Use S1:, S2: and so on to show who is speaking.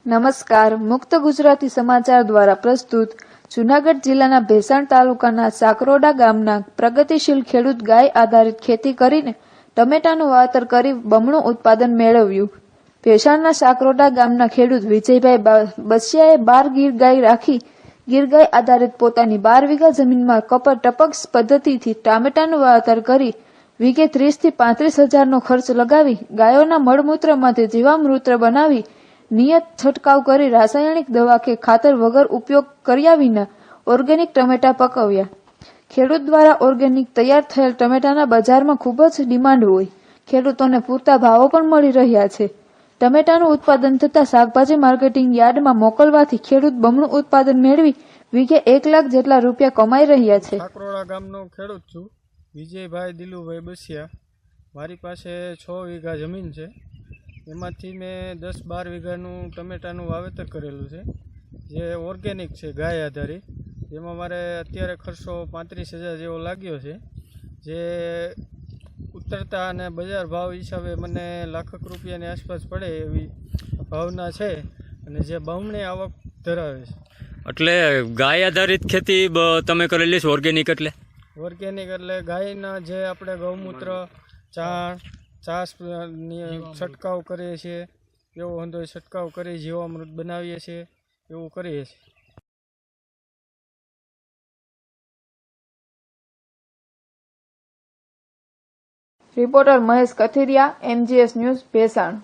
S1: નમસ્કાર, મુક્ત ગુજરાતી સમાચાર દ્વારા પ્રસ્તુત જૂનાગઢ જિલ્લાના ભેસાણ તાલુકાના સાકરોડા ગામના પ્રગતિશીલ ખેડૂત ગાય આધારિત ખેતી કરીને ટમેટાનું વાવેતર કરી બમણું ઉત્પાદન મેળવ્યું. ભેસાણના સાકરોડા ગામના ખેડૂત વિજયભાઈ બસિયાએ 12 ગીર ગાય રાખી ગીર ગાય આધારિત પોતાની 12 વીઘા જમીનમાં કપર ટપક પદ્ધતિથી ટામેટાનું વાવેતર કરી વીઘે 30 થી 35 હજારનો ખર્ચ લગાવી ગાયોના મળમૂત્રમાંથી જીવામૃત બનાવી નિયત છંટકાવ કરી રાસાયણિક દવા કે ખાતર વગર ઉપયોગ કર્યા વિના ઓર્ગેનિક ટમેટા પકવ્યા. ખેડૂત દ્વારા ઓર્ગેનિક તૈયાર થયેલ ટમેટાના બજારમાં ખૂબ જ ડિમાન્ડ હોય, ખેડૂતોને પૂરતા ભાવો પણ મળી રહ્યા છે. ટમેટાનું ઉત્પાદન થતા શાકભાજી માર્કેટિંગ યાર્ડમાં મોકલવાથી ખેડૂત બમણું ઉત્પાદન મેળવી વીઘે 1 લાખ જેટલા રૂપિયા કમાઈ રહ્યા છે.
S2: સાકરોડા ગામનો ખેડૂત છું, વિજયભાઈ દિલુભાઈ બસિયા. મારી પાસે 6 વીઘા જમીન છે. એમાંથી મેં 10-12 વીઘાનું ટમેટાનું વાવેતર કરેલું છે, જે ઓર્ગેનિક છે, ગાય આધારિત. જેમાં મારે અત્યારે ખર્ચો 35,000 જેવો લાગ્યો છે, જે ઉતરતા અને બજાર ભાવ હિસાબે મને લાખક રૂપિયાની આસપાસ પડે એવી ભાવના છે, અને જે બમણી આવક ધરાવે છે.
S3: એટલે ગાય આધારિત ખેતી તમે કરેલી છે? ઓર્ગેનિક એટલે
S2: ગાયના જે આપણે ગૌમૂત્ર, ચાસની છંટકાવ કરીએ છીએ, એવો વાંધો છંટકાવ કરી જીવામૃત બનાવીએ છીએ, એવું કરીએ છીએ.
S1: Reporter Mahesh Kathiria, MGS news, Bhesan.